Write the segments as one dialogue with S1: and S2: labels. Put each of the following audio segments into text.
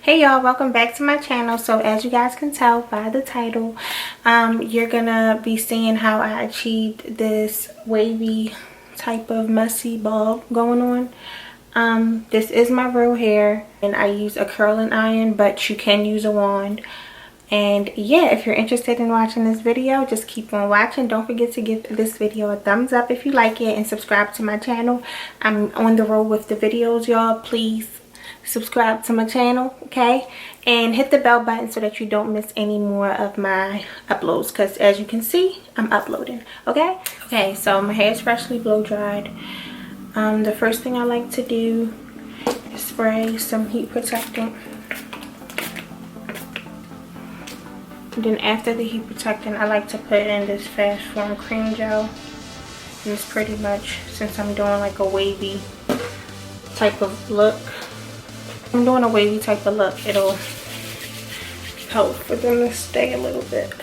S1: Hey y'all, welcome back to my channel. So as you guys can tell by the title, you're gonna be seeing how I achieved this wavy type of messy bob going on. This is my real hair and I use a curling iron, but you can use a wand. And yeah, if you're interested in watching this video, just keep on watching. Don't forget to give this video a thumbs up if you like it and subscribe to my channel. I'm on the road with the videos, y'all. Please subscribe to my channel, okay, and hit the bell button so that you don't miss any more of my uploads, because as you can see, I'm uploading. Okay, so my hair is freshly blow dried. The first thing I like to do is spray some heat protectant, and then after the heat protectant I like to put in this fast form cream gel. And it's pretty much, since I'm doing like a wavy type of look, it'll help for them to stay a little bit.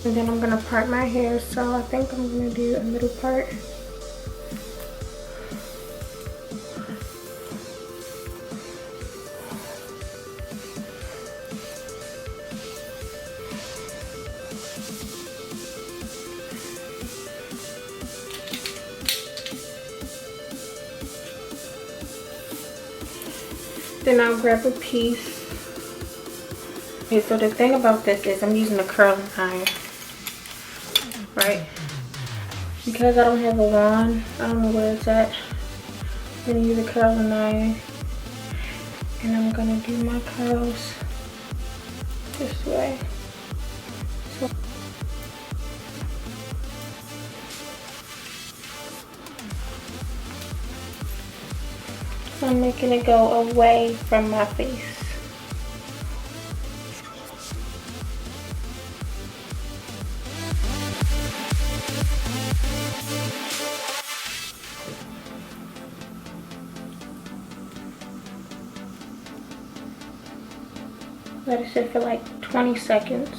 S1: And then I'm gonna part my hair, so I think I'm gonna do a middle part. Then I'll grab a piece. Okay, so the thing about this is I'm using a curling iron, right? Because I don't have a wand, I don't know where it's at. I'm gonna use a curling iron, and I'm gonna do my curls this way. So I'm making it go away from my face. Let it sit for like 20 seconds.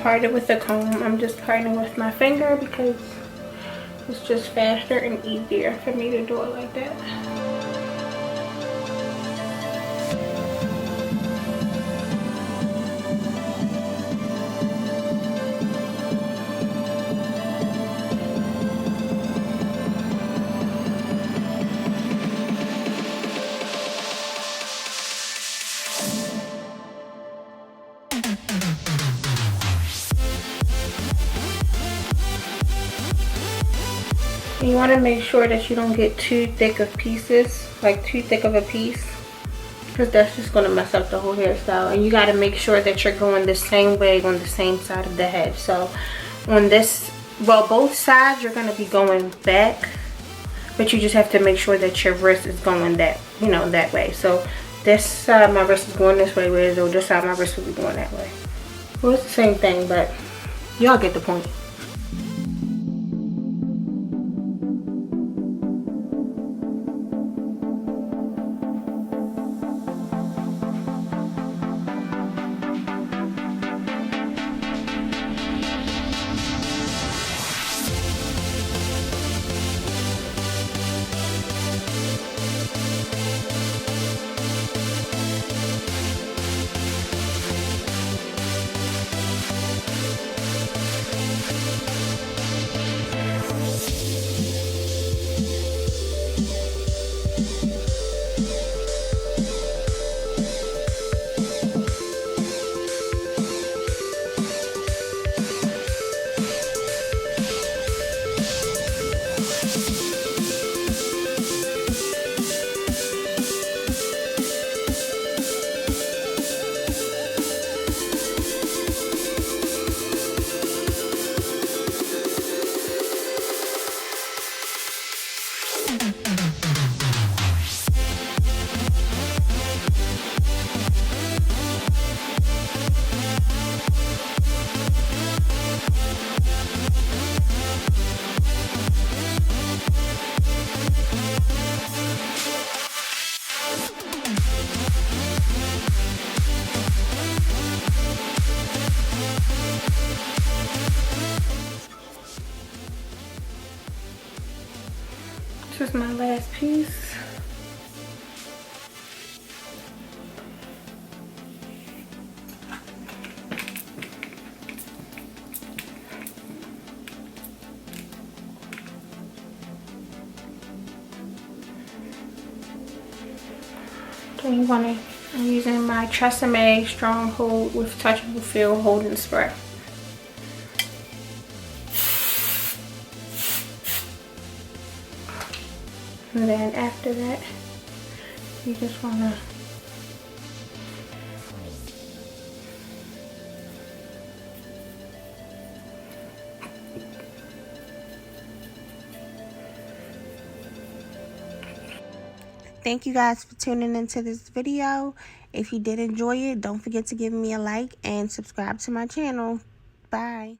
S1: Part it with a comb. I'm just parting with my finger because it's just faster and easier for me to do it like that. You want to make sure that you don't get too thick of pieces, like too thick of a piece, because that's just going to mess up the whole hairstyle. And you got to make sure that you're going the same way on the same side of the head. So on this, well, both sides you're going to be going back, but you just have to make sure that your wrist is going that, you know, that way. So this side my wrist is going this way, whereas this side my wrist will be going that way. Well, it's the same thing, but y'all get the point. This is my last piece. Then you want to, I'm using my Tresemme Stronghold with Touchable Feel Holding Spray. And then after that, you just want to thank you guys for tuning into this video. If you did enjoy it, don't forget to give me a like and subscribe to my channel. Bye.